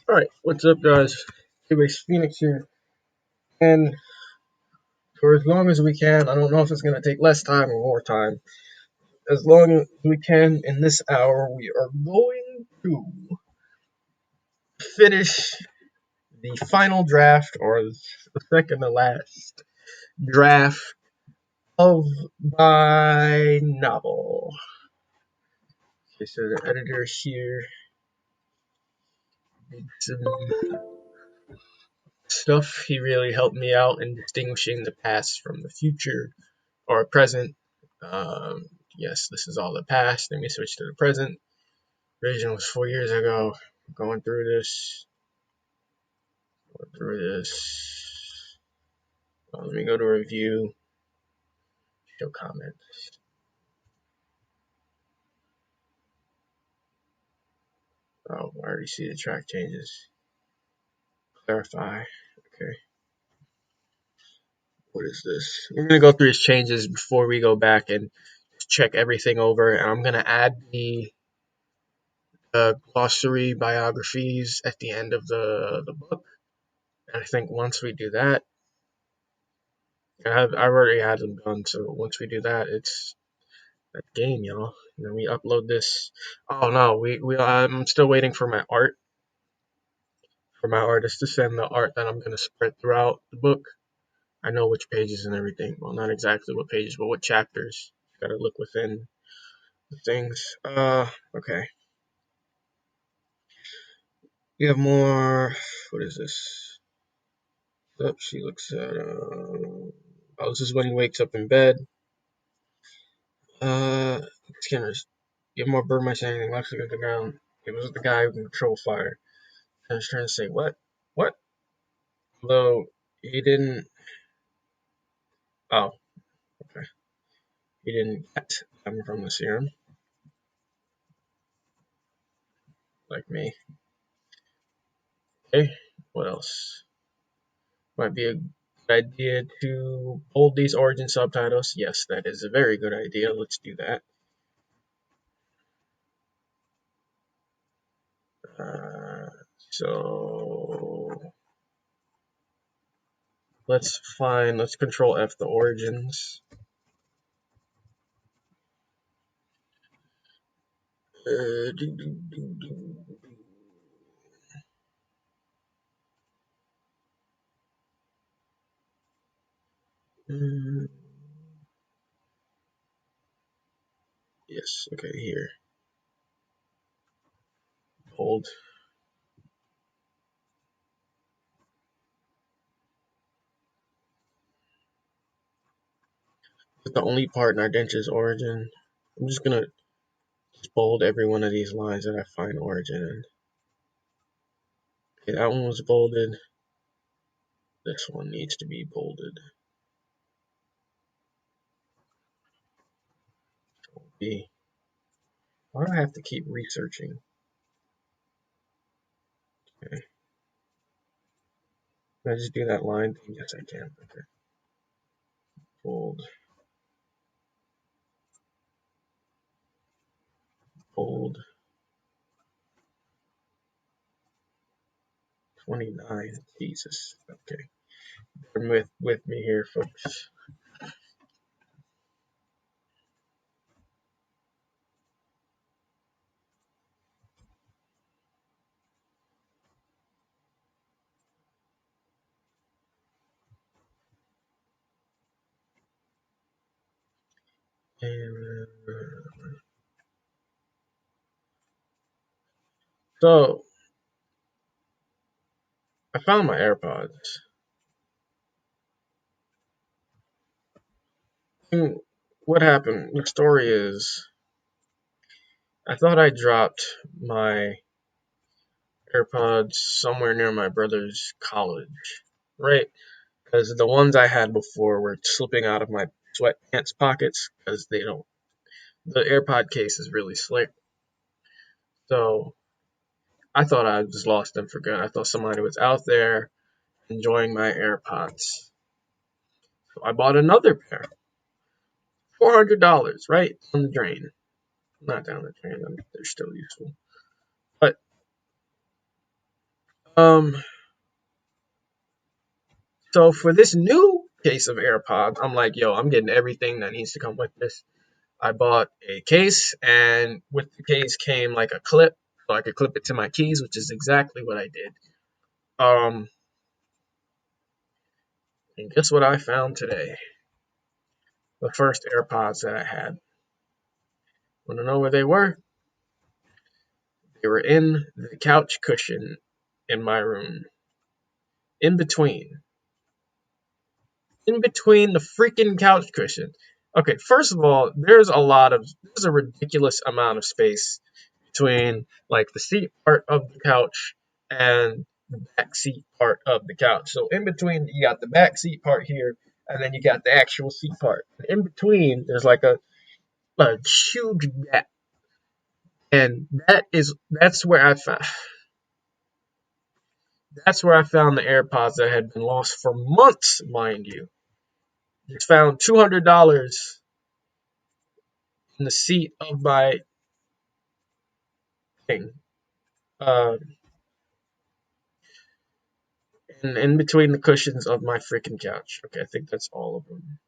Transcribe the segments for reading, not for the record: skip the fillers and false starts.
Alright, what's up, guys? Anyways, Phoenix here. And for as long as we can, I don't know if it's going to take less time or more time. As long as we can in this hour, we are going to finish the final draft, or the second to last draft of my novel. Okay, so the editor here did some stuff. He really helped me out in distinguishing the past from the future or present. Um, yes, this is all the past. Then we switch to the present. Revision was 4 years ago. Going through this. Going through this. Let me go to review. Show comments. Oh, I already see the track changes. Clarify. Okay. What is this? We're going to go through his changes before we go back and check everything over. And I'm going to add the glossary biographies at the end of the book. And I think once we do that, I've already had them done, so once we do that, it's that game, y'all. And then we upload this. Oh no, we I'm still waiting for my art, for my artist to send the art that I'm gonna spread throughout the book. I know which pages and everything. Well, not exactly what pages, but what chapters. Gotta look within the things. Okay. We have more. What is this? Oh, she looks at. Oh, this is when he wakes up in bed. Skinners. Give more burn my saying left against the ground. It was the guy who can control fire. I was trying to say, what? What? Although, he didn't. Oh, okay. He didn't get them from the serum, like me. Okay, what else? Might be a good idea to hold these origin subtitles. Yes, that is a very good idea. Let's do that. So let's control F the origins. Uh, do, do, do, do. Mm, yes, okay, here. Hold. It's the only part in Ardentia's origin. I'm just gonna bold every one of these lines that I find origin in. Okay, that one was bolded. This one needs to be bolded. B. Why do I have to keep researching? Okay. Can I just do that line thing? Yes, I can. Okay. Bold. Bold. 29. Jesus. Okay. Bear with me here, folks. And, so, I found my AirPods. And what happened? The story is, I thought I dropped my AirPods somewhere near my brother's college, right? Because the ones I had before were slipping out of my sweatpants pockets because they don't. The AirPod case is really slick, so I thought I just lost them for good. I thought somebody was out there enjoying my AirPods, so I bought another pair, $400, right on the drain. Not down the drain; they're still useful. But Um, so for this new case of AirPods, I'm like, yo, I'm getting everything that needs to come with this. I bought a case, and with the case came like a clip, so I could clip it to my keys, which is exactly what I did. Um, and guess what I found today? The first AirPods that I had. Want to know where they were? They were in the couch cushion in my room. In between. In between the freaking couch cushion. Okay, first of all, there's a ridiculous amount of space between like the seat part of the couch and the back seat part of the couch. So in between, you got the back seat part here, and then you got the actual seat part. And in between, there's like a huge gap, and that's where I found the AirPods that had been lost for months, mind you. Just found $200 in the seat of my thing. Uh, and in between the cushions of my freaking couch. Okay, I think that's all of them.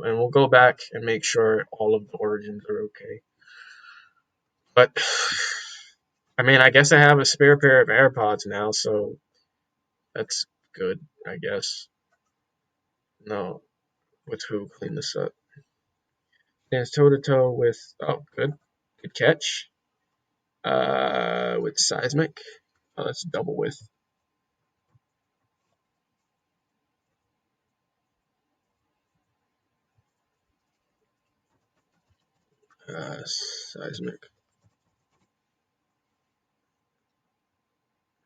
And we'll go back and make sure all of the origins are okay. But I mean, I guess I have a spare pair of AirPods now, so that's good, I guess. No, with who? Clean this up. Stands toe to toe with. Oh, good catch. With Seismic. Oh, that's double with. Seismic.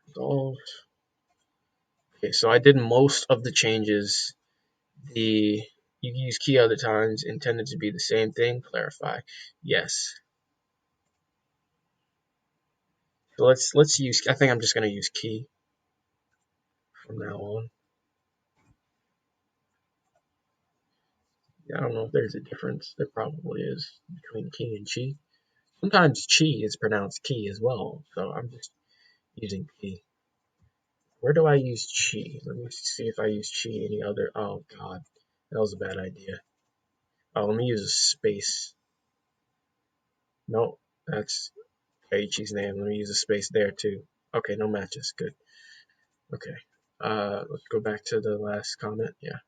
Resolve. Okay, so I did most of the changes. The you use key other times intended to be the same thing. Clarify. Yes. So let's use. I think I'm just gonna use key from now on. I don't know if there's a difference. There probably is between key and chi. Sometimes chi is pronounced key as well, so I'm just using key. Where do I use chi? Let me see if I use chi any other. Oh god, that was a bad idea. Oh, let me use a space. No, that's Kaiichi's name. Let me use a space there too. Okay, no matches. Good. Okay. Let's go back to the last comment. Yeah.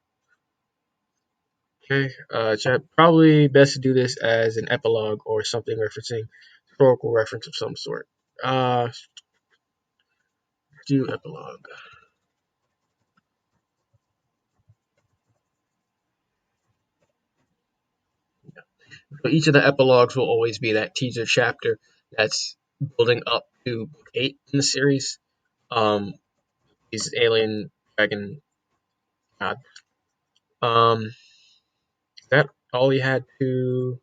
Okay. Chat, probably best to do this as an epilogue or something referencing historical reference of some sort. Uh, do epilogue. So each of the epilogues will always be that teaser chapter that's building up to book 8 in the series. Um, is Alien Dragon God. Is that all you had to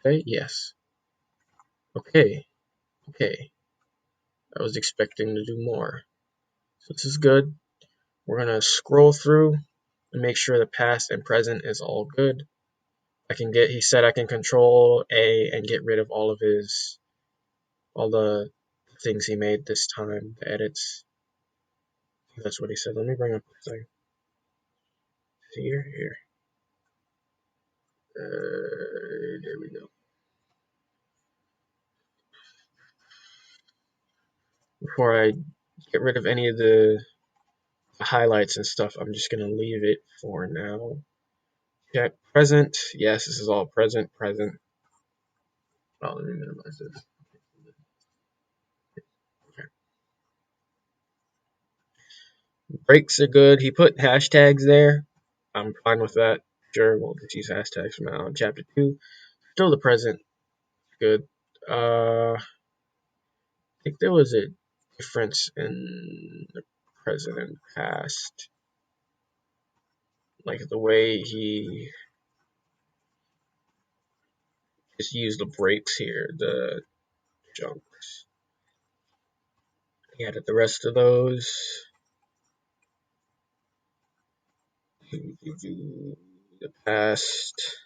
say? Yes. Okay. Okay. I was expecting to do more. So this is good. We're gonna scroll through and make sure the past and present is all good. He said I can control A and get rid of all the things he made this time, the edits. That's what he said. Let me bring up the thing. Here. There we go. Before I get rid of any of the highlights and stuff, I'm just gonna leave it for now. Yeah, present. Yes, this is all present. Oh, let me minimize this. Okay. Breaks are good. He put hashtags there. I'm fine with that. Sure, we'll just use hashtags from now on. Chapter 2. Still the present. Good. I think there was a difference in the present and past. Like the way he just used the breaks here, the chunks. He added the rest of those. The past.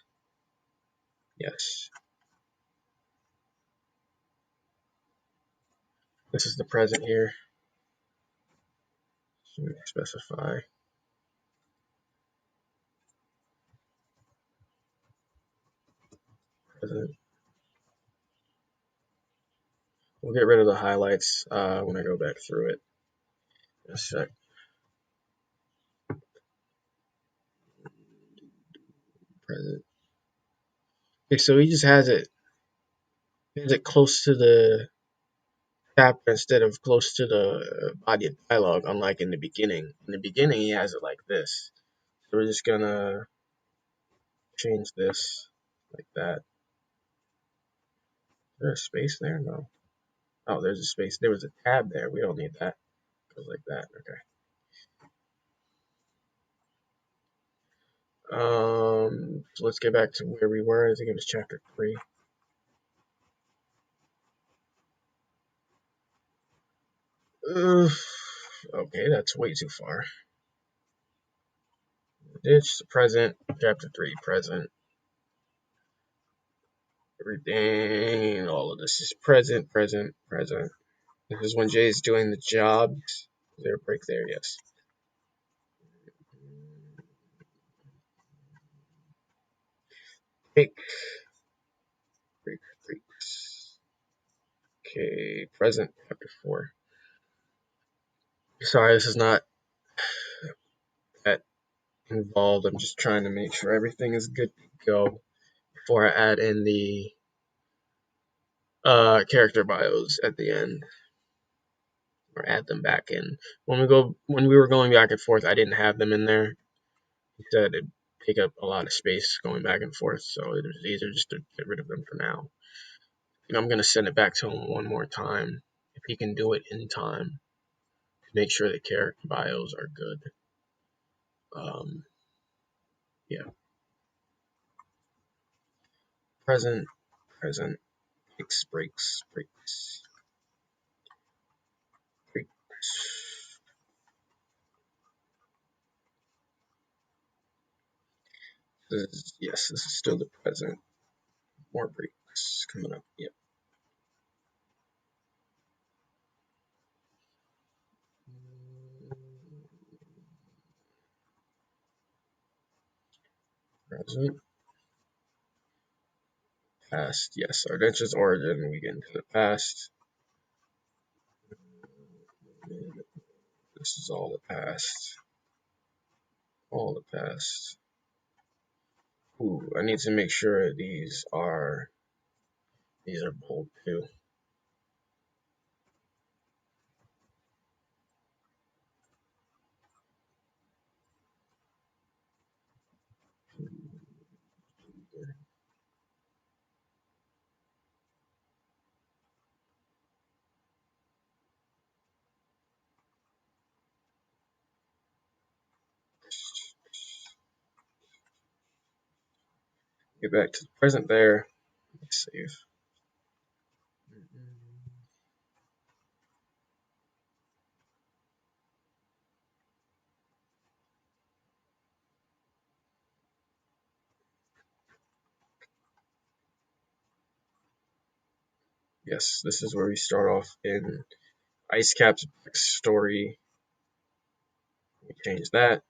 Yes. This is the present here. specify present. We'll get rid of the highlights when I go back through it in a sec. Present. Okay, so he just has it close to the chapter instead of close to the body of dialogue, unlike in the beginning. In the beginning, he has it like this. So we're just gonna change this like that. Is there a space there? No. Oh, there's a space. There was a tab there. We don't need that. It goes like that. Okay. So let's get back to where we were. I think it was chapter 3. Okay, that's way too far. Ditch, present, chapter 3, present. Everything, all of this is present, present, present. This is when Jay's doing the jobs. Is there a break there? Yes. Break, breaks. Okay, present, chapter 4. Sorry, this is not that involved. I'm just trying to make sure everything is good to go before I add in the character bios at the end, or add them back in. When we were going back and forth, I didn't have them in there. He said it'd take up a lot of space going back and forth, so it was easier just to get rid of them for now. And I'm gonna send it back to him one more time if he can do it in time to make sure the character bios are good. Yeah. Present, present, breaks. Yes, this is still the present. More breaks coming up. Yep. Present. Past. Yes, our Ardentia's origin. We get into the past. This is all the past. All the past. Ooh, I need to make sure these are bold too. Get back to the present there. Let's save. Yes, this is where we start off in Icecap's backstory. We change that.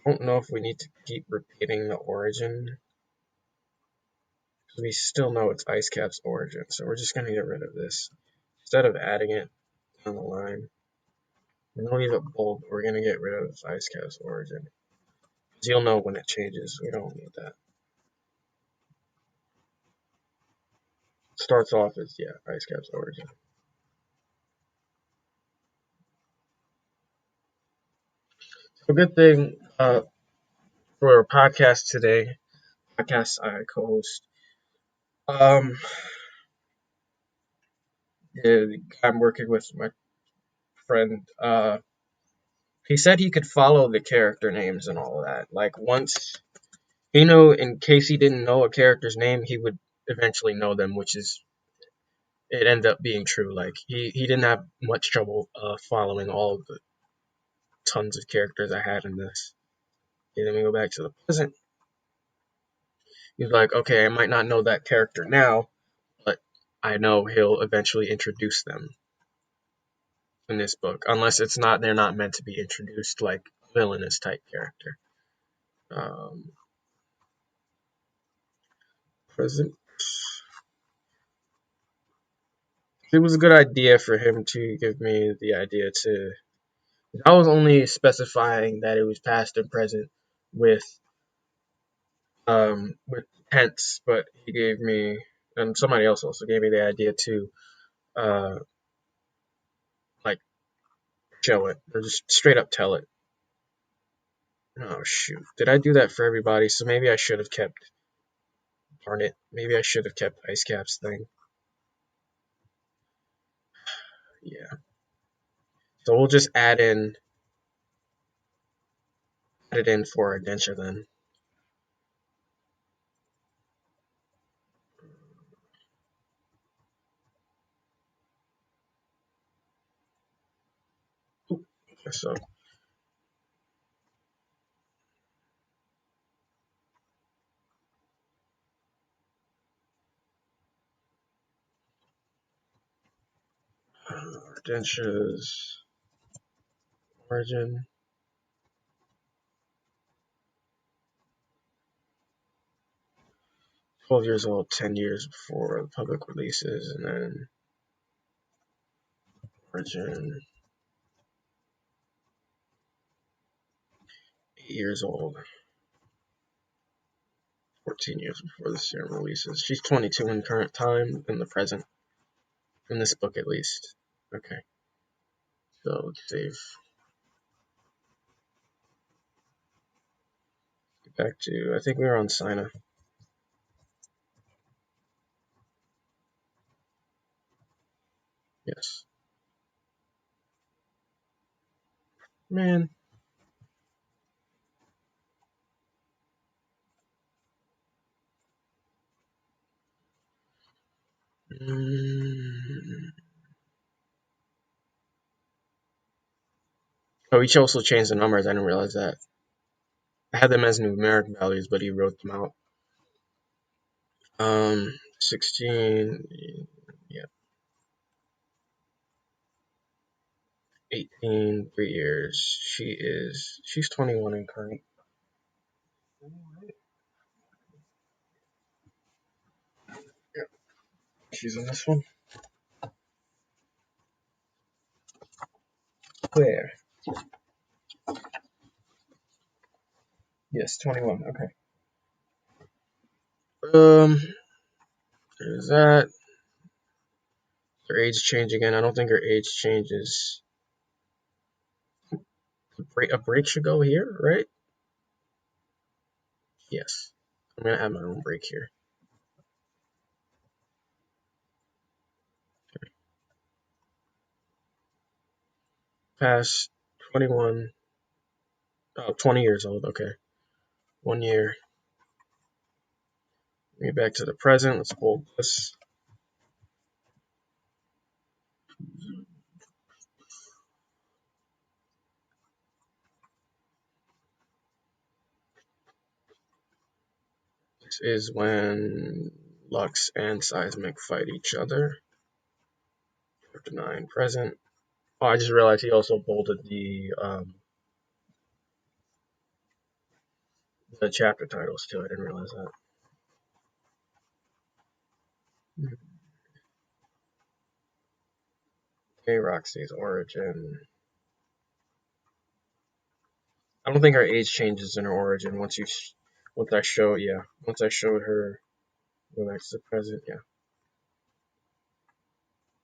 I don't know if we need to keep repeating the origin, because we still know it's Icecap's origin, so we're just gonna get rid of this. Instead of adding it down the line, we're gonna leave it bold, but we're gonna get rid of Icecap's origin. Because you'll know when it changes. We don't need that. Starts off as, yeah, Icecap's origin. So good thing for our podcast today, podcast I co-host. The guy I'm working with, my friend, he said he could follow the character names and all of that. Like once he knew, in case he didn't know a character's name, he would eventually know them, which is it ended up being true. Like he didn't have much trouble following all of the tons of characters I had in this. Okay, then we go back to the present. He's like, okay, I might not know that character now, but I know he'll eventually introduce them in this book, unless they're not meant to be introduced like villainous type character. Um, Present. It was a good idea for him to give me the idea to. I was only specifying that it was past and present with with tense, but he gave me, and somebody else also gave me the idea to uh like show it or just straight up tell it. Oh shoot, did I do that for everybody? So maybe I should have kept. Darn it, maybe I should have kept Ice Cap's thing. Yeah. So we'll just add it in for Adventure then. So Adventure's origin. 12 years old, 10 years before the public releases, and then origin 8 years old, 14 years before the serum releases. She's 22 in current time, in the present, in this book at least. Okay, so let's save. Get back to, I think we were on Sina. Yes. Man. Mm. Oh, he also changed the numbers. I didn't realize that. I had them as numeric values, but he wrote them out. 16, yeah, 18, 3 years. She's 21 in current. Yeah, she's in this one. Where? Yes, 21. Okay. There's that. Her age change again. I don't think her age changes. A break should go here, right? Yes. I'm gonna add my own break here. Past 21. Oh, 20 years old. Okay. 1 year. Get back to the present. Let's hold this. This is when Lux and Seismic fight each other. Chapter 9, present. Oh, I just realized he also bolded the chapter titles too. I didn't realize that. Okay, Roxy's origin. I don't think her age changes in her origin once I showed her. Go back to the present, yeah.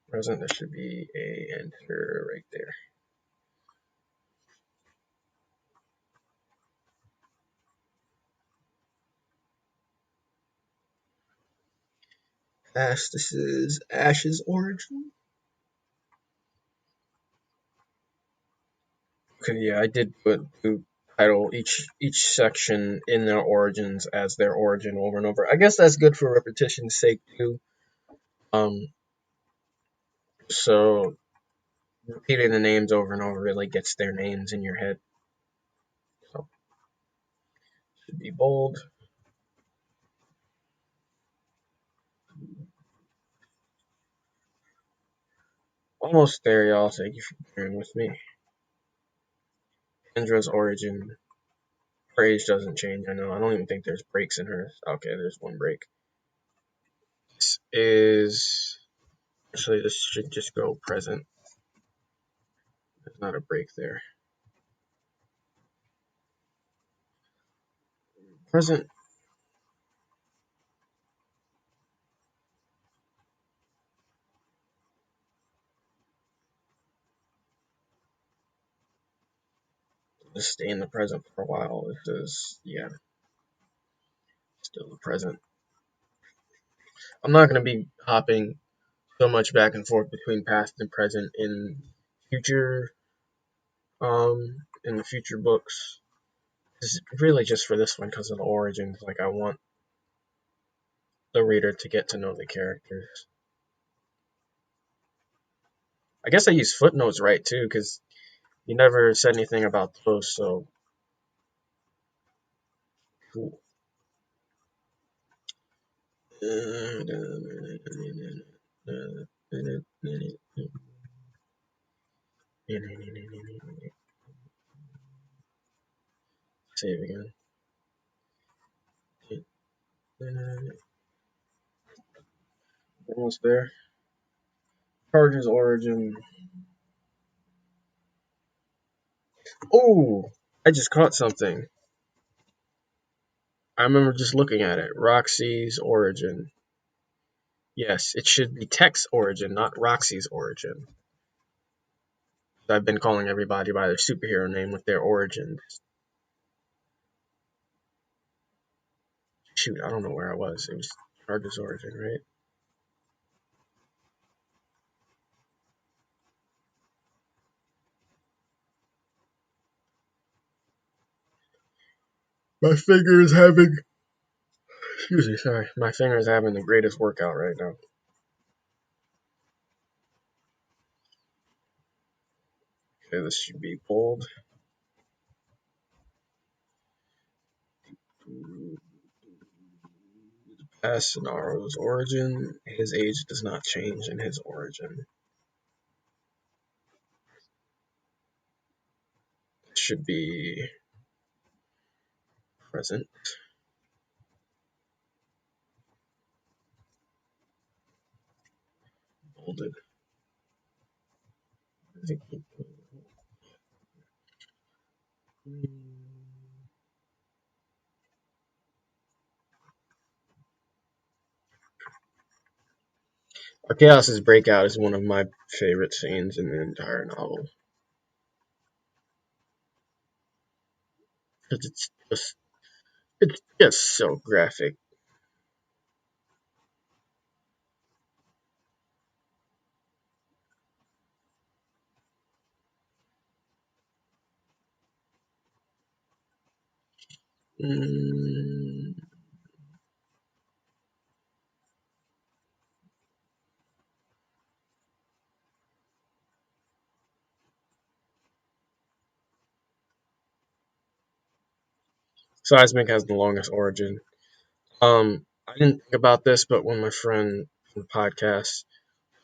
Present, there should be a enter right there. Ash, this is Ash's origin. Okay, yeah, I did title each section in their origins as their origin over and over. I guess that's good for repetition's sake too. Um, so repeating the names over and over really gets their names in your head. So should be bold. Almost there, y'all. Thank you for bearing with me. Kendra's origin. Her age doesn't change, I know. I don't even think there's breaks in hers. Okay, there's one break. This is... Actually, this should just go present. There's not a break there. Present. Just stay in the present for a while. This is, yeah, still the present. I'm not going to be hopping so much back and forth between past and present future, in the future books. This is really just for this one because of the origins. Like, I want the reader to get to know the characters. I guess I use footnotes right too, because you never said anything about those, so cool. Save again. Almost there. Charges origin. Oh, I just caught something. I remember just looking at it. Roxy's origin. Yes, it should be Tech's origin, not Roxy's origin. I've been calling everybody by their superhero name with their origins. Shoot, I don't know where I was. It was Charges origin, right? My finger is having... Excuse me, sorry. My finger is having the greatest workout right now. Okay, this should be bold. Past Sonaro's origin. His age does not change in his origin. It should be present. Bolded. Archaeos' breakout is one of my favorite scenes in the entire novel. Because it's just so graphic. Mm. Seismic has the longest origin. I didn't think about this, but when my friend from the podcast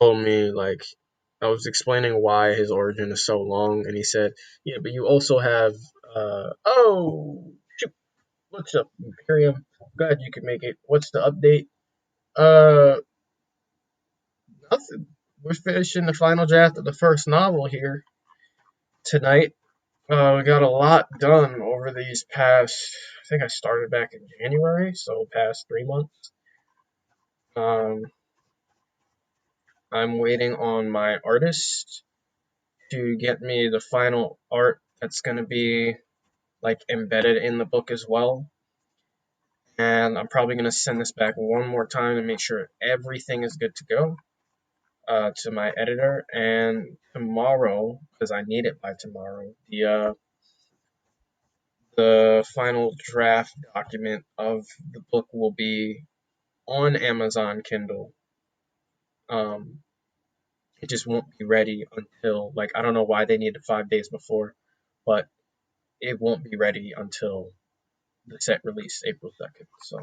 told me, like, I was explaining why his origin is so long, and he said, "Yeah, but you also have, oh, shoot, what's up, Imperium? Glad you could make it. What's the update? Uh, Nothing. We're finishing the final draft of the first novel here tonight. We got a lot done over these past. I think I started back in January, so past 3 months. Um, I'm waiting on my artist to get me the final art that's going to be like embedded in the book as well. And I'm probably going to send this back one more time to make sure everything is good to go to my editor. And tomorrow, because I need it by tomorrow, the final draft document of the book will be on Amazon Kindle. Um, it just won't be ready until, like, I don't know why they needed 5 days before, but it won't be ready until the set release April 2nd. So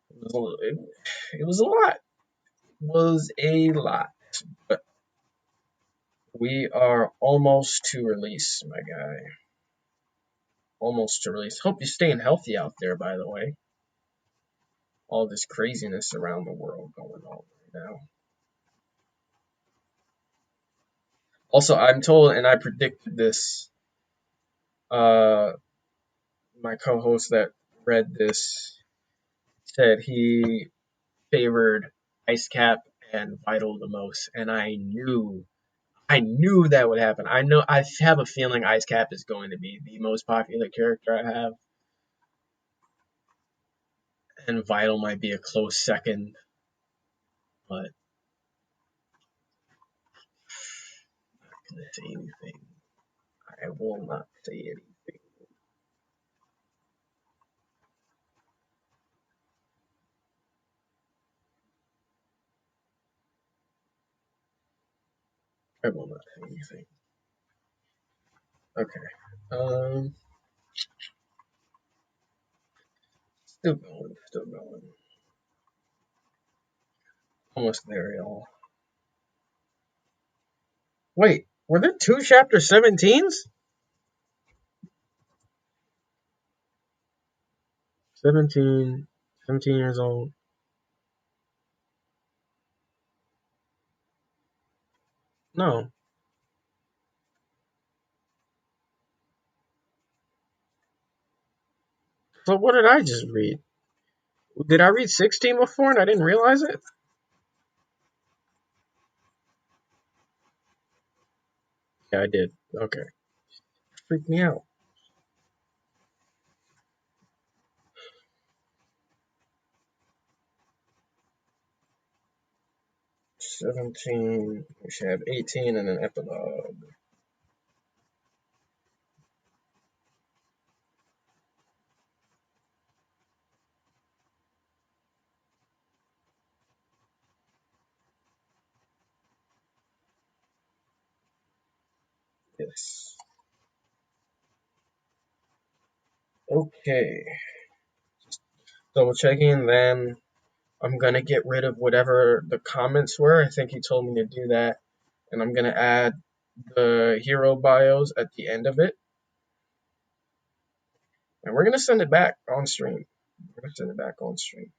it was a lot. It was a lot. But We are almost to release, my guy. Almost to release. Hope you're staying healthy out there, by the way. All this craziness around the world going on right now. Also, I'm told, and I predicted this, my co-host that read this said he favored Ice Cap and Vital the most, and I knew that would happen. I have a feeling Ice Cap is going to be the most popular character I have, and Vital might be a close second, but I'm not gonna say anything. I will not say anything. I will not say anything. Okay. Um, still going, still going. Almost there, y'all. Wait, were there two chapter 17s? 17, 17 years old. No. So what did I just read? Did I read 16 before and I didn't realize it? Yeah, I did. Okay. Freaked me out. 17. We should have 18 and an epilogue. Yes. Okay. Double checking, then I'm gonna get rid of whatever the comments were. I think he told me to do that. And I'm gonna add the hero bios at the end of it. And we're gonna send it back on stream. We're gonna send it back on stream.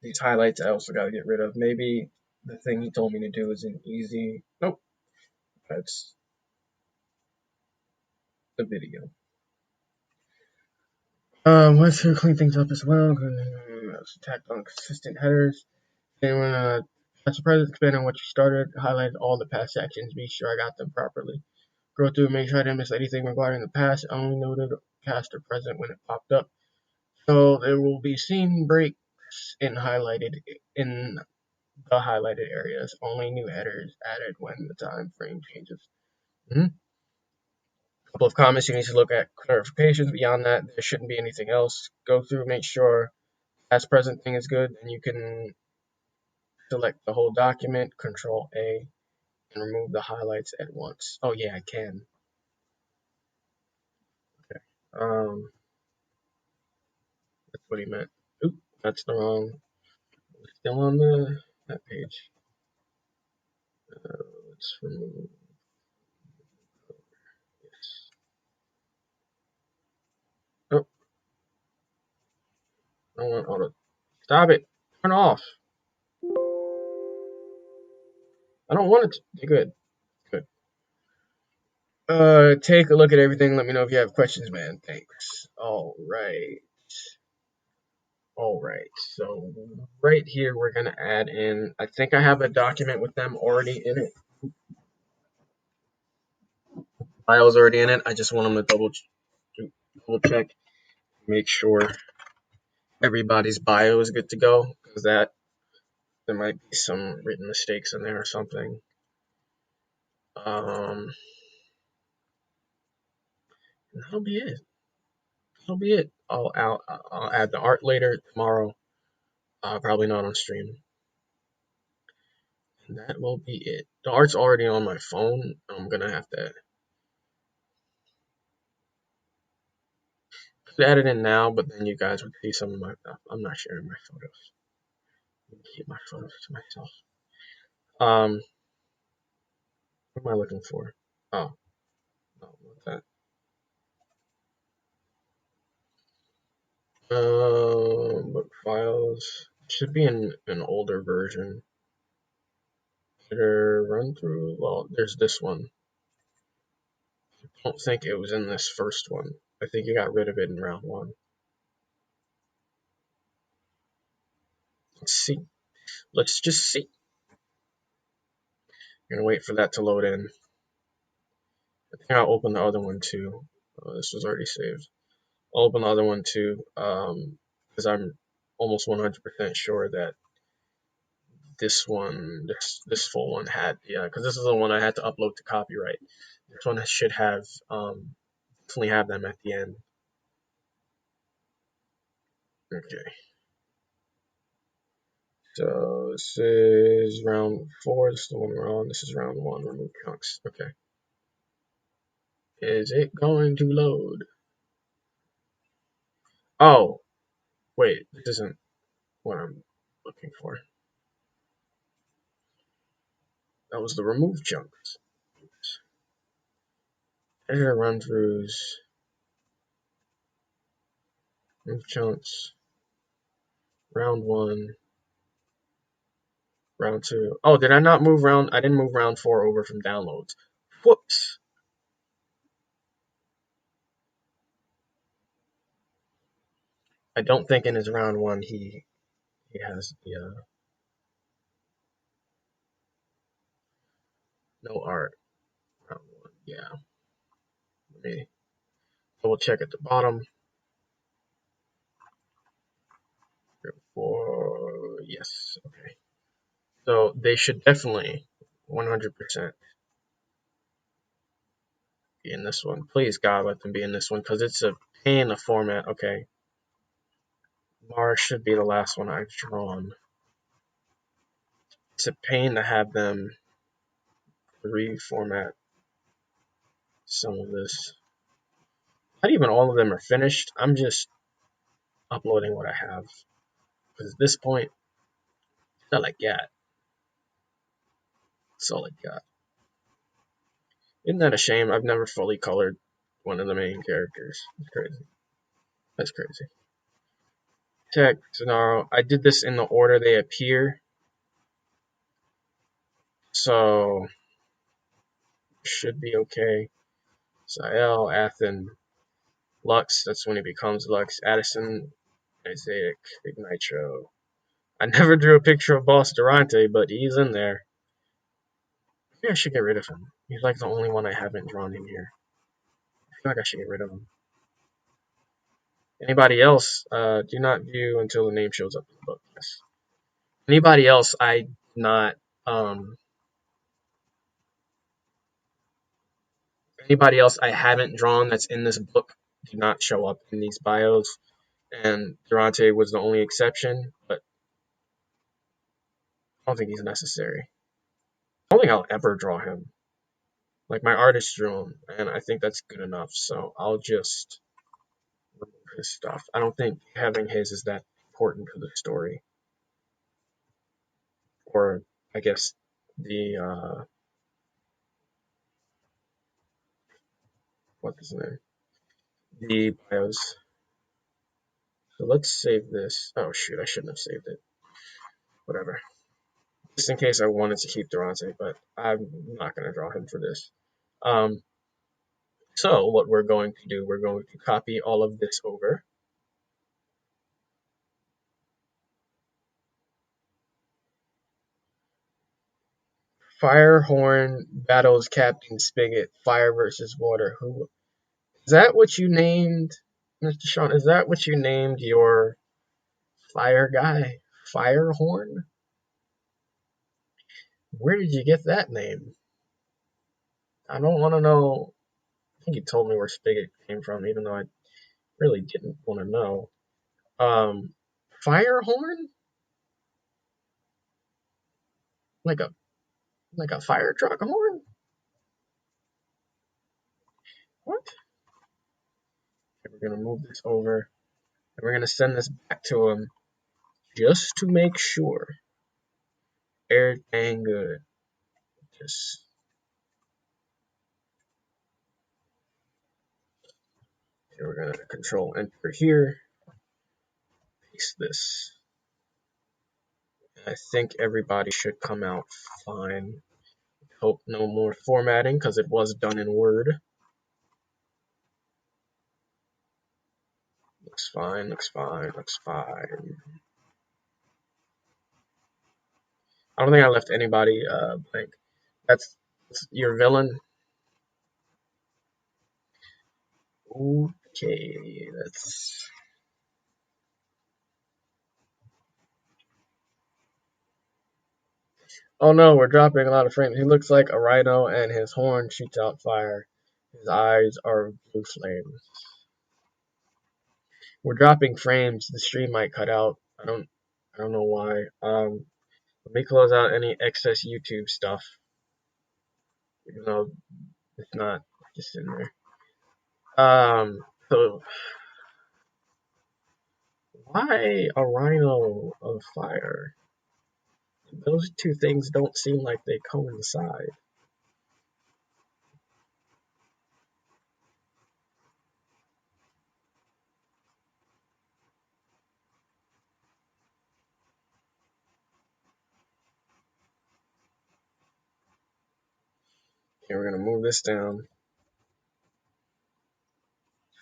These highlights I also gotta get rid of. Maybe the thing he told me to do is an easy. Nope. That's the video. Let's clean things up as well. Let's attack on consistent headers. And when as a president, expand on what you started, highlight all the past actions, be sure I got them properly. Go through and make sure I didn't miss anything regarding the past. I only noted past or present when it popped up. So there will be scene breaks in the highlighted areas. Only new headers added when the time frame changes. A couple of comments you need to look at clarifications. Beyond that, there shouldn't be anything else. Go through, make sure past present thing is good, and you can select the whole document, Control A, and remove the highlights at once. Oh yeah, I can. Okay. That's what he meant. Oop, that's the wrong. Still on that page. Let's remove this. Oh, I want auto. Stop it. Turn off. I don't want it to be good. Good. Take a look at everything. Let me know if you have questions, man. Thanks. All right. All right. So right here, we're gonna add in. I think I have a document with them already in it. File's already in it. I just want them to double check, make sure everybody's bio is good to go, because that there might be some written mistakes in there or something. That'll be it. That'll be it. I'll add the art later tomorrow. Probably not on stream. And that will be it. The art's already on my phone. I'm gonna have to add it in now, but then you guys would see some of my stuff. I'm not sharing my photos. I'm gonna keep my photos to myself. Um, What am I looking for? Oh, no, not that. Book files. Should be in an older version. Better run through. Well, there's this one. I don't think it was in this first one. I think you got rid of it in round one. Let's see. Let's just see. I'm gonna wait for that to load in. I think I'll open the other one too. Oh, this was already saved. I'll open the other one too, because I'm almost 100% sure that this full one had, yeah, because this is the one I had to upload to copyright. This one should have definitely have them at the end. Okay. So this is round 4. This is the one we're on. This is round 1. Remove chunks. Okay. Is it going to load? Oh, wait. This isn't what I'm looking for. That was the remove chunks. Editor run throughs. Remove chunks. Round 1. Round 2. Oh, did I not move round? I didn't move round 4 over from downloads. Whoops. I don't think in his round 1 he has the no art. Round 1. Yeah. Let me double check at the bottom. For yes. Okay. So they should definitely 100% be in this one. Please God, let them be in this one because it's a pain to format. Okay. Mars should be the last one I've drawn. It's a pain to have them reformat some of this. Not even all of them are finished. I'm just uploading what I have. Because at this point, it's all I got. That's all I got. Isn't that a shame? I've never fully colored one of the main characters. It's crazy. That's crazy. Tech, Sonaro. I did this in the order they appear. So, should be okay. Sael, Athen, Lux. That's when he becomes Lux. Addison, Isaac, Ignitro. I never drew a picture of Boss Durante, but he's in there. Maybe I should get rid of him. He's like the only one I haven't drawn in here. I feel like I should get rid of him. Anybody else, do not view until the name shows up in the book. Yes. Anybody else, I not. Anybody else I haven't drawn that's in this book do not show up in these bios. And Durante was the only exception, but I don't think he's necessary. I don't think I'll ever draw him. Like my artist drew him, and I think that's good enough. So I'll just remove his stuff. I don't think having his is that important to the story, or I guess the what's his name? The bios. So let's save this. Oh shoot, I shouldn't have saved it. Whatever. Just in case I wanted to keep Durante, but I'm not going to draw him for this. Um, so what we're going to do, we're going to copy all of this over. Firehorn battles Captain Spigot. Fire versus water. Who is that? What you named, Mr. Sean? Is that what you named your fire guy? Firehorn? Where did you get that name? I don't want to know. I think you told me where Spigot came from, even though I really didn't want to know. Um, Firehorn? Like a fire truck horn? What? Okay, we're gonna move this over, and we're gonna send this back to him just to make sure everything good. Just we're gonna control enter here, paste this. I think everybody should come out fine. Hope no more formatting because it was done in Word. Looks fine, looks fine, looks fine. I don't think I left anybody blank. That's your villain. Okay, that's. Oh no, we're dropping a lot of frames. He looks like a rhino and his horn shoots out fire. His eyes are blue flames. We're dropping frames. The stream might cut out. I don't know why. Let me close out any excess YouTube stuff. Even though it's not just in there. So why a rhino of fire? Those two things don't seem like they coincide. Okay, we're gonna move this down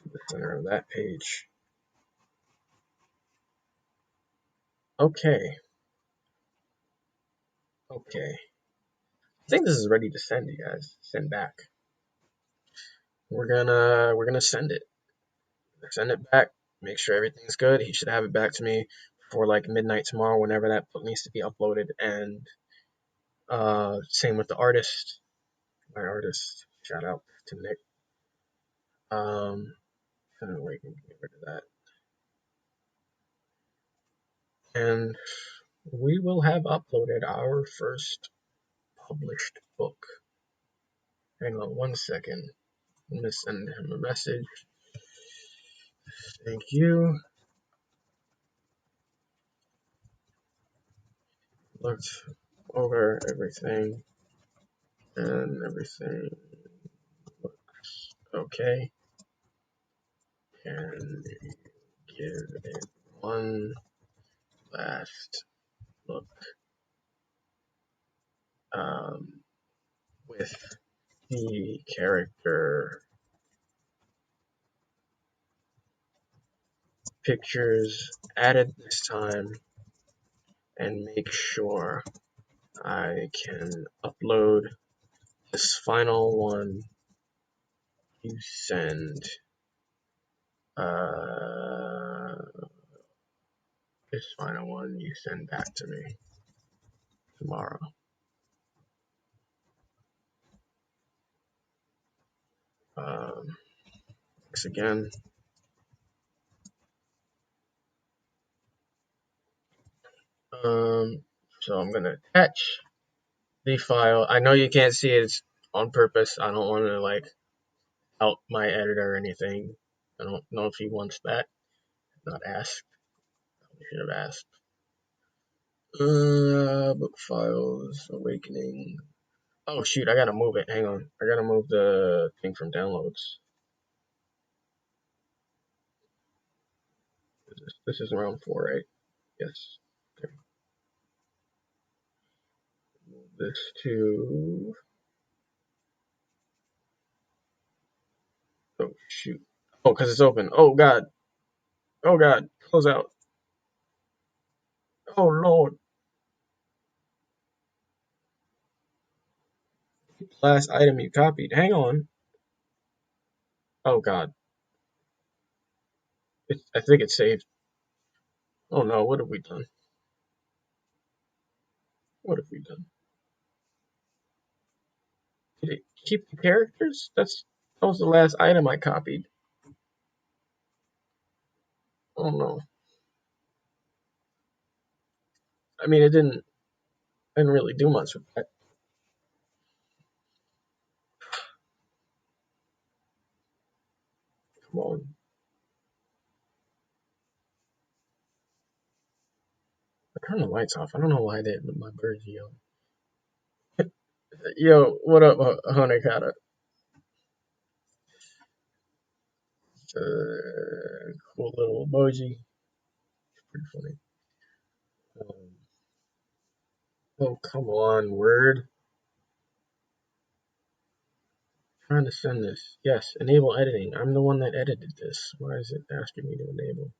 to the center of that page. Okay. Okay. I think this is ready to send, you guys. Send back. We're gonna send it. Send it back. Make sure everything's good. He should have it back to me before like midnight tomorrow, whenever that needs to be uploaded. And same with the artist. My artist. Shout out to Nick. We can get rid of that. And we will have uploaded our first published book. Hang on one second. I'm gonna send him a message. Thank you. Looked over everything and everything looks okay. And give it one last look with the character pictures added this time, and make sure I can upload this final one you send. This final one you send back to me tomorrow. Thanks again. So I'm gonna attach the file. I know you can't see it, it's on purpose. I don't want to like help my editor or anything. I don't know if he wants that. Not asked. I should have asked. Book files, awakening. Oh shoot, I gotta move it. Hang on. I gotta move the thing from downloads. This is round 4, right? Yes. Okay. Move this to. Oh shoot. Oh, because it's open. Oh god. Oh god. Close out. Oh lord. Last item you copied. Hang on. Oh god. I think it's saved. Oh no, what have we done? What have we done? Did it keep the characters? That was the last item I copied. Oh no. I mean, it didn't really do much with that. Come on. I turned the lights off. I don't know why I did, but my bird's yelling. Yo, what up, Honekata? Cool little emoji. Pretty funny. Um, oh, come on, Word. Trying to send this. Yes, enable editing. I'm the one that edited this. Why is it asking me to enable?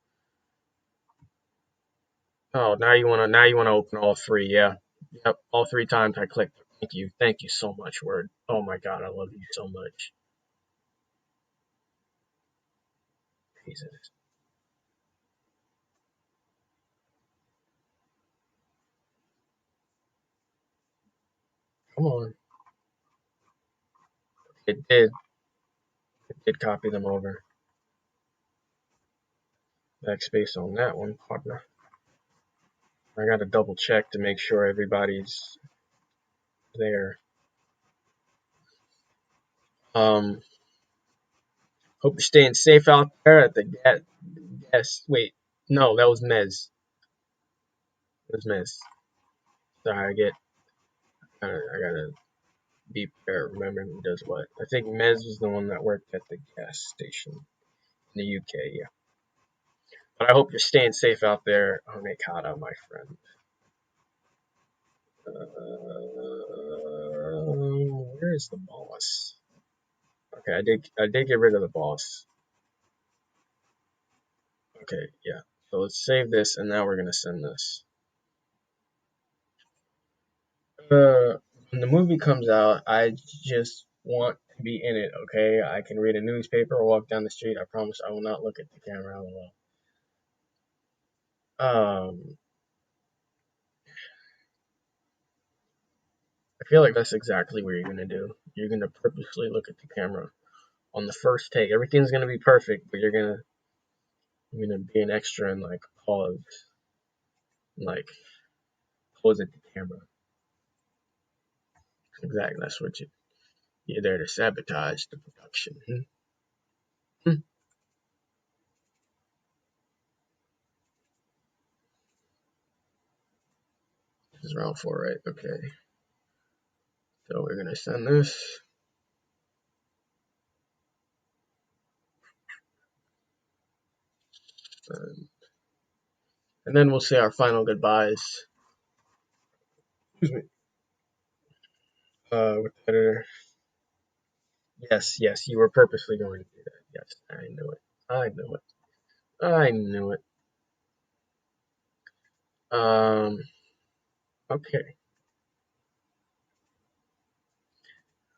Oh, now you wanna open all three. Yeah. Yep. All three times I clicked. Thank you. Thank you so much, Word. Oh my God, I love you so much. Jesus. Come on. It did. It did copy them over. Backspace on that one, partner. I gotta double check to make sure everybody's there. Um, hope you're staying safe out there at the gas. Wait, no, that was Mez. It was Mez. Sorry, I gotta be prepared. Remember who does what. I think Mez was the one that worked at the gas station in the UK. Yeah, but I hope you're staying safe out there on Ekata, my friend. Where is the boss? Okay, I did get rid of the boss. Okay, yeah. So let's save this, and now we're gonna send this. When the movie comes out, I just want to be in it. Okay, I can read a newspaper or walk down the street. I promise I will not look at the camera. LOL. Um, I feel like that's exactly what you're gonna do. You're gonna purposely look at the camera on the first take. Everything's gonna be perfect, but you're gonna be an extra and like like pause at the camera. Exactly. That's what you're there to sabotage the production. Hmm. This is round four, right? Okay. So we're gonna send this. And then we'll say our final goodbyes. Excuse me. With the editor. Yes, yes, you were purposely going to do that. Yes, I knew it. I knew it. I knew it. Um. Okay.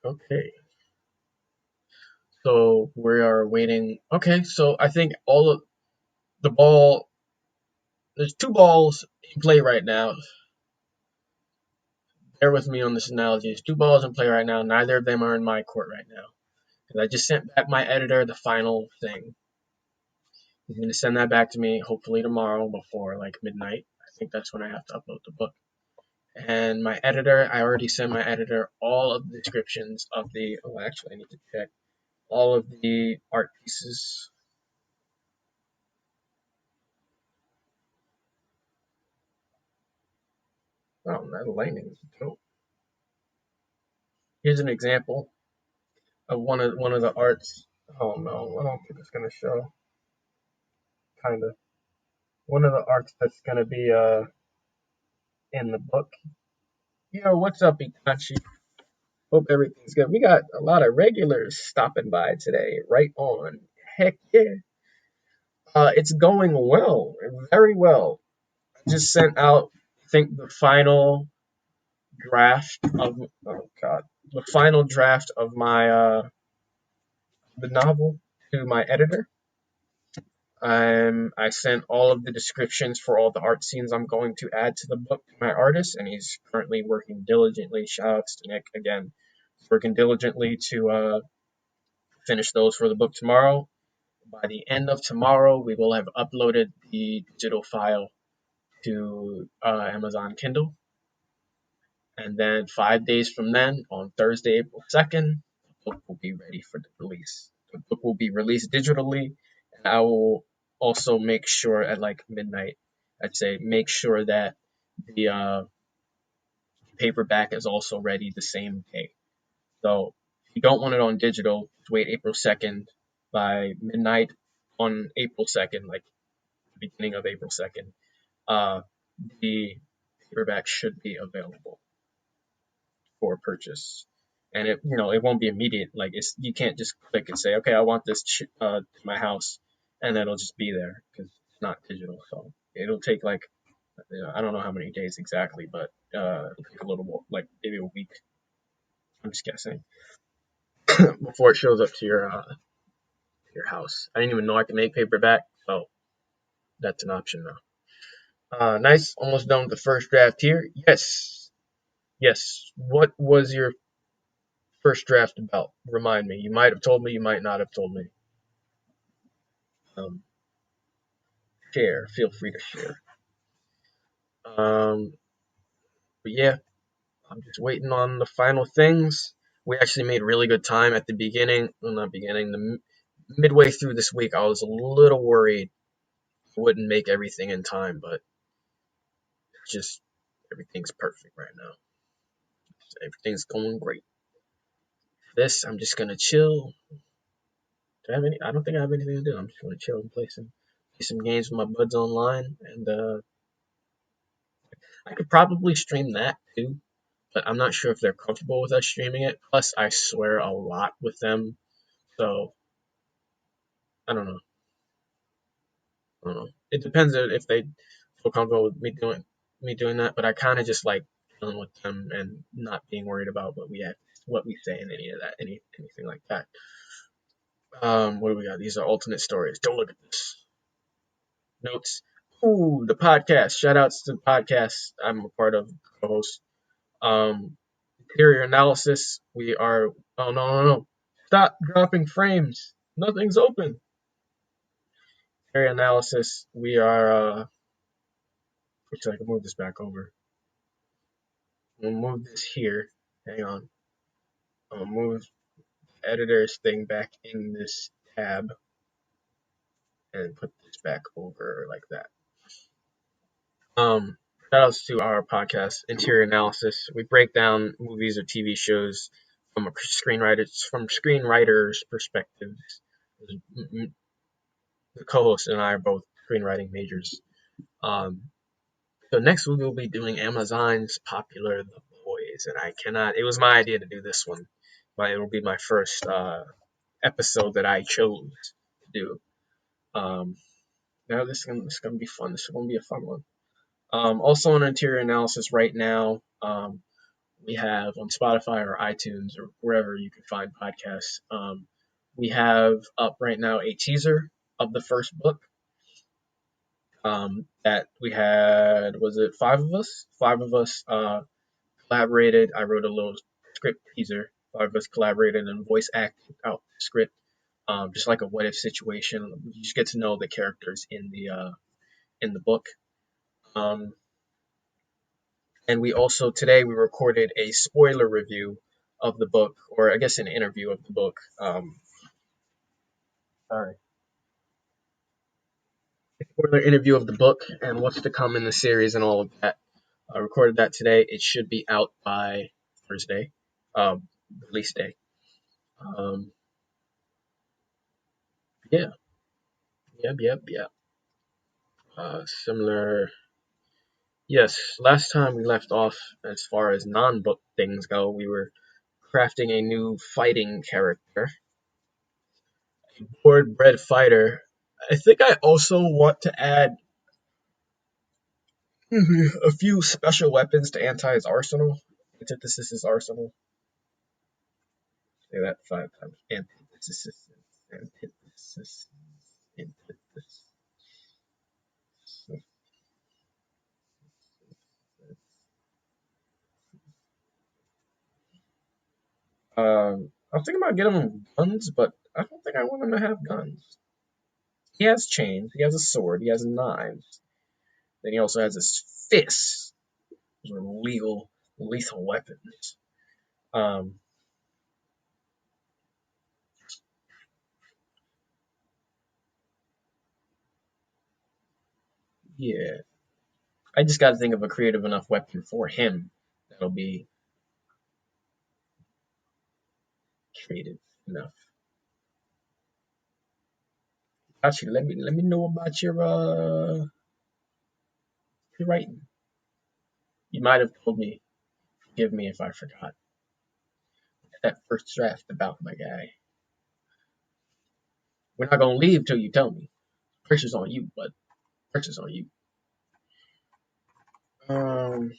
Okay. So we are waiting. Okay. So I think all of the ball. There's two balls in play right now. Bear with me on this analogy. There's two balls in play right now. Neither of them are in my court right now. Because I just sent back my editor the final thing. He's gonna send that back to me hopefully tomorrow before like midnight. I think that's when I have to upload the book. And my editor, I already sent my editor all of the descriptions of the. Oh, actually, I need to check all of the art pieces. Oh, that lightning is dope. Here's an example of one of the arts. Oh no, I don't think it's gonna show. Kind of one of the arts that's gonna be in the book. Yo, what's up, Itachi? Hope everything's good. We got a lot of regulars stopping by today. Right on. Heck yeah. It's going well, very well. I just sent out, I think, the final draft of, oh god, the final draft of my the novel to my editor. I sent all of the descriptions for all the art scenes I'm going to add to the book to my artist, and he's currently working diligently. Shoutouts to Nick again, working diligently to finish those for the book tomorrow. By the end of tomorrow, we will have uploaded the digital file to Amazon Kindle. And then 5 days from then, on Thursday, April 2nd, the book will be ready for the release. The book will be released digitally, and I will also make sure at like midnight, I'd say, make sure that the paperback is also ready the same day. So if you don't want it on digital, just wait April 2nd by midnight. on April 2nd, like the beginning of April 2nd, the paperback should be available for purchase. And it won't be immediate. Like you can't just click and say, okay, I want this to my house, and then it'll just be there because it's not digital. So it'll take like, I don't know how many days exactly, but it'll take a little more, like maybe a week. I'm just guessing before it shows up to your house. I didn't even know I could make paperback, so that's an option now. Nice, almost done with the first draft here. Yes. What was your first draft about? Remind me. You might have told me. You might not have told me. Um, Share. Feel free to share. Um, but yeah, I'm just waiting on the final things. We actually made really good time at the beginning. Well, not beginning. Midway through this week, I was a little worried I wouldn't make everything in time, but just everything's perfect right now. Everything's going great. I'm just gonna chill. Do I have any? I don't think I have anything to do. I'm just gonna chill and play some games with my buds online, and I could probably stream that too, but I'm not sure if they're comfortable with us streaming it. Plus, I swear a lot with them, so I don't know. I don't know. It depends if they feel comfortable with me doing that, but I kind of just like dealing with them and not being worried about what we say in any of that, anything like that. What do we got? These are alternate stories. Don't look at this. Notes. Ooh, the podcast. Shout outs to the podcast I'm a part of, co-host. Interior analysis. We are. Oh, no. Stop dropping frames. Nothing's open. Interior analysis. We are. Actually, I can move this back over. We'll move this here. Hang on. I'll move editor's thing back in this tab and put this back over like that. Shout outs to our podcast, Interior Analysis. We break down movies or TV shows from screenwriters' perspectives. The co-host and I are both screenwriting majors. So next we will be doing Amazon's popular The Boys, and I cannot. It was my idea to do this one, but it will be my first episode that I chose to do. Now this is gonna be fun. This is gonna be a fun one. Also on interior analysis right now, we have on Spotify or iTunes or wherever you can find podcasts. We have up right now a teaser of the first book. That we had, was it five of us? Five of us collaborated. I wrote a little script teaser. Five of us collaborated and voice acted out the script. Just like a what if situation. You just get to know the characters in the book. And we also today we recorded a spoiler review of the book, or I guess an interview of the book. Sorry, a spoiler interview of the book and what's to come in the series and all of that. I recorded that today. It should be out by Thursday, release day. Um, yeah, yeah. Similar. Yes, last time we left off, as far as non-book things go, we were crafting a new fighting character, board bred fighter. I think I also want to add a few special weapons to Anti's arsenal. Antithesis' arsenal. Say that 5 times. Antithesis. Antithesis. Antithesis. I'm thinking about getting him guns, but I don't think I want him to have guns. He has chains. He has a sword. He has knives. Then he also has his fists. Those are lethal weapons. Um, yeah. I just got to think of a creative enough weapon for him that'll be creative enough. Actually, let me know about your writing. You might have told me. Forgive me if I forgot that first draft about my guy. We're not gonna leave till you tell me. Pressure's on you, bud. Pressure's on you. Um.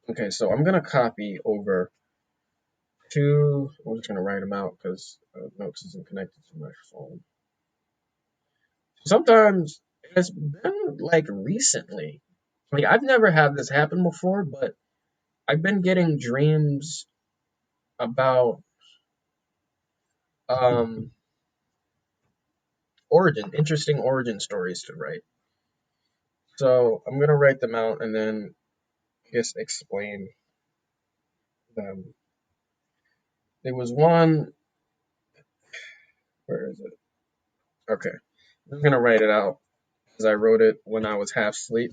Okay, so I'm gonna copy over two. I'm just gonna write them out because Notes isn't connected to my phone. Sometimes it's been like recently. Like I've never had this happen before, but I've been getting dreams about um interesting origin stories to write. So I'm gonna write them out and then just explain them. There was one. Where is it? Okay, I'm gonna write it out as I wrote it when I was half asleep.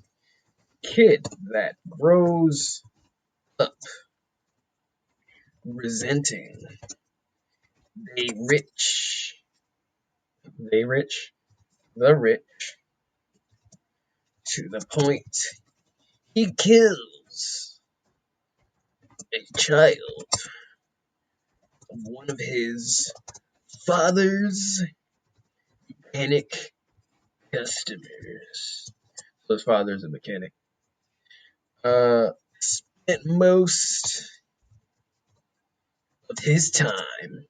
Kid that grows up resenting they rich, they rich, the rich, to the point he kills a child of one of his father's mechanic customers. So his father's a mechanic. Spent most of his time.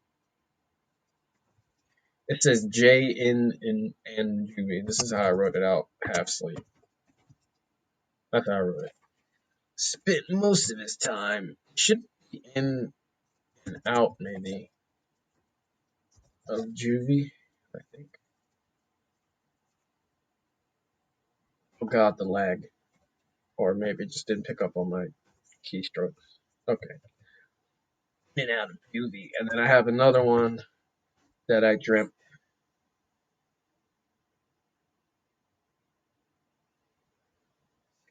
It says J in and juvie. This is how I wrote it out, half sleep. That's how I wrote it. Spent most of his time. Should be in and out maybe of juvie, I think. Oh god, the lag. Or maybe it just didn't pick up on my keystrokes. Okay. In and out of juvie. And then I have another one that I dreamt.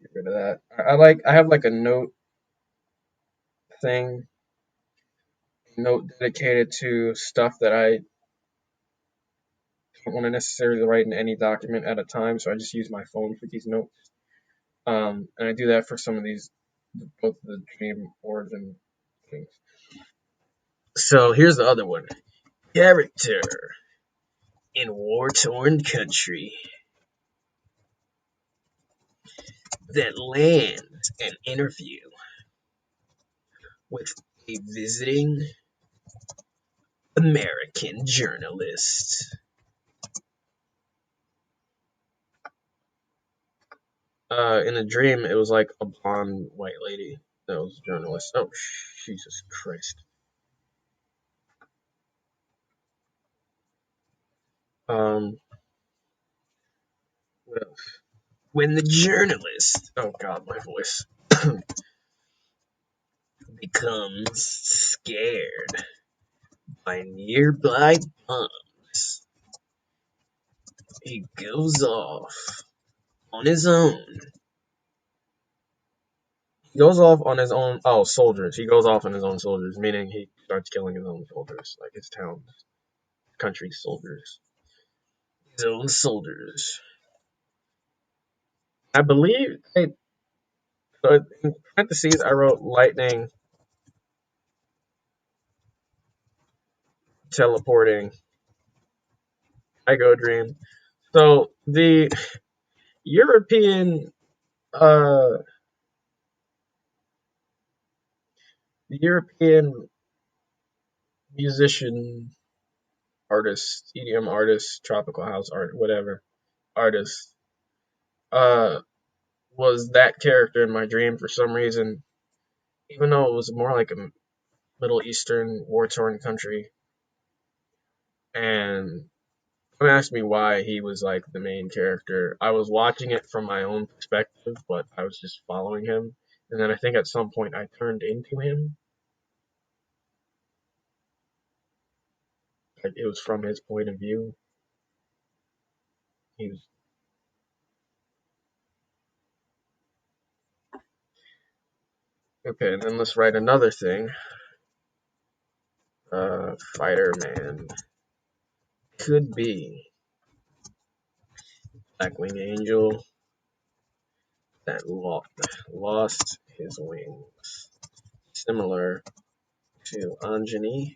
Get rid of that. I have like a thing note dedicated to stuff that I don't want to necessarily write in any document at a time, so I just use my phone for these notes. And I do that for some of these, both the dream origin things. So here's the other one. Character in war-torn country that lands an interview with a visiting American journalist. In a dream, it was like a blonde white lady that was a journalist. Oh, Jesus Christ. Um, what else? When the journalist, oh God, my voice, becomes scared by nearby bombs, he goes off on his own. He goes off on his own. Oh, soldiers. He goes off on his own soldiers, meaning he starts killing his own soldiers, like his town, country's soldiers. His own soldiers. I believe. So in parentheses, I wrote lightning teleporting. I go dream. So European, uh, the European musician, artist, EDM artist, tropical house art, whatever artist, uh, was that character in my dream for some reason, even though it was more like a Middle Eastern war torn country. And don't ask me why he was like the main character. I was watching it from my own perspective, but I was just following him. And then I think at some point I turned into him. Like it was from his point of view. He was Okay, then let's write another thing. Fighter-Man could be Blackwing Angel that lost his wings, similar to Anjani,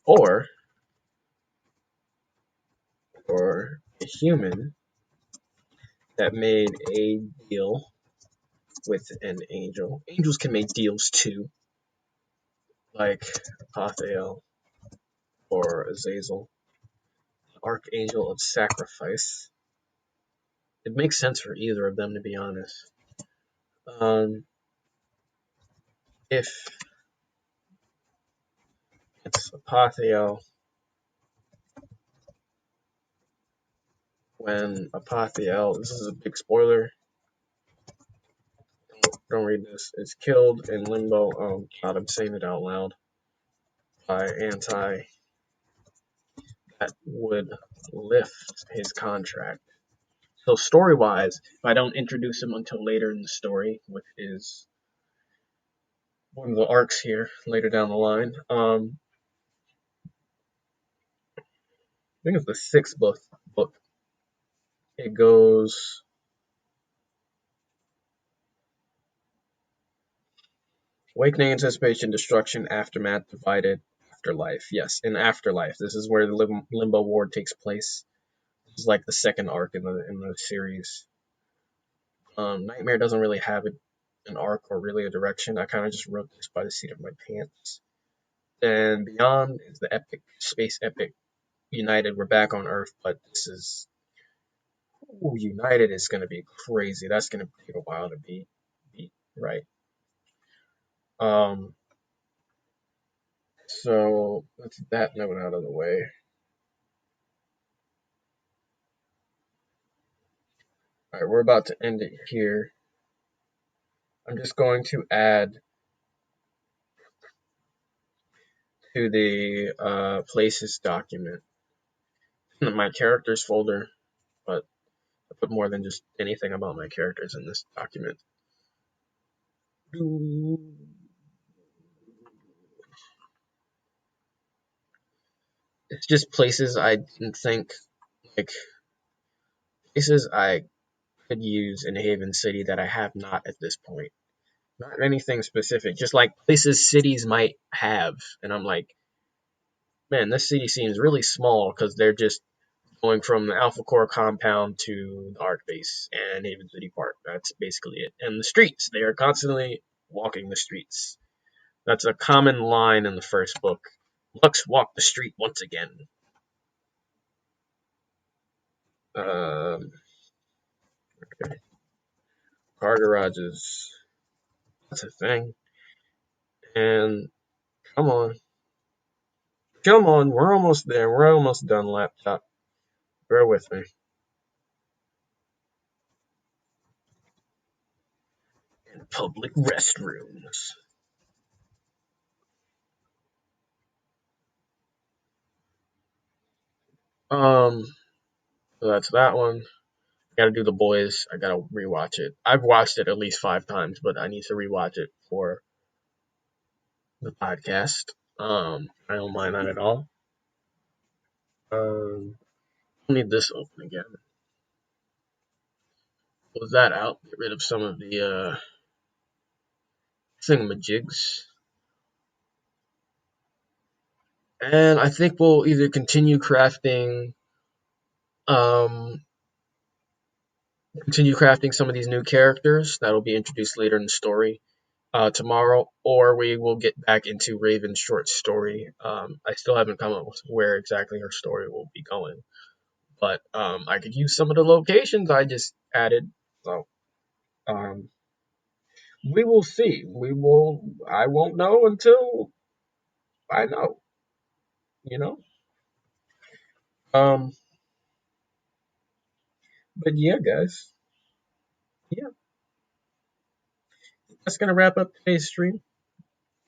or a human that made a deal with an angel. Angels can make deals too, like Apothiel or Azazel, Archangel of Sacrifice. It makes sense for either of them, to be honest. If it's Apothiel, when Apothiel, this is a big spoiler, don't read this, is killed in Limbo, oh god, I'm saying it out loud, by Anti, that would lift his contract. So story-wise, if I don't introduce him until later in the story, which is one of the arcs here later down the line, I think it's the sixth book. It goes Awakening, Anticipation, Destruction, Aftermath, Divided, Afterlife. Yes, in Afterlife. This is where the Limbo War takes place. This is like the second arc in the series. Nightmare doesn't really have an arc or really a direction. I kind of just wrote this by the seat of my pants. And Beyond is the epic, space epic. United, we're back on Earth, but this is United is going to be crazy. That's going to take a while to beat right. Um, so that's that note out of the way. All right, we're about to end it here. I'm just going to add to the places document my characters folder, but I put more than just anything about my characters in this document. It's just places I didn't think, like places I could use in Haven City that I have not at this point. Not anything specific, just like places cities might have, and I'm like, man, this city seems really small because they're just going from the Alpha Core compound to the Arc base and Haven City Park. That's basically it. And the streets, they are constantly walking the streets. That's a common line in the first book. Lux walked the street once again. Okay. Car garages. That's a thing. And come on. Come on, we're almost there. We're almost done, laptop. Bear with me. And public restrooms. So that's that one. Gotta do The Boys. I gotta rewatch it. I've watched it at least 5 times, but I need to rewatch it for the podcast. I don't mind that at all. I need this open again. Was that out? Get rid of some of the thingamajigs. And I think we'll either continue crafting um some of these new characters that'll be introduced later in the story tomorrow, or we will get back into Raven's short story. I still haven't come up with where exactly her story will be going, but I could use some of the locations I just added. So um, we will see. I won't know until I know. You know. Um, but yeah, guys. Yeah, that's gonna wrap up today's stream.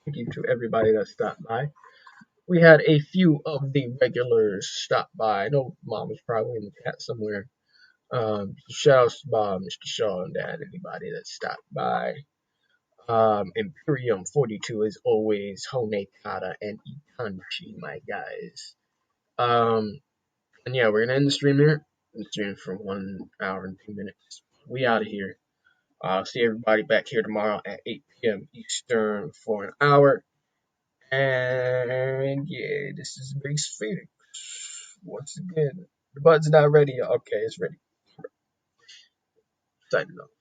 Thank you to everybody that stopped by. We had a few of the regulars stop by. I know Mom was probably in the chat somewhere. Shout out to Bob, Mr. Shaw, and Dad, anybody that stopped by. Imperium 42 is always Honekata and Itanchi, my guys. And yeah, we're gonna end the stream here. The stream for 1 hour and 2 minutes. We out of here. I'll see everybody back here tomorrow at 8 p.m. Eastern for an hour. And yeah, this is Base Phoenix. Once again, the bud's not ready. Okay, it's ready. Signing off.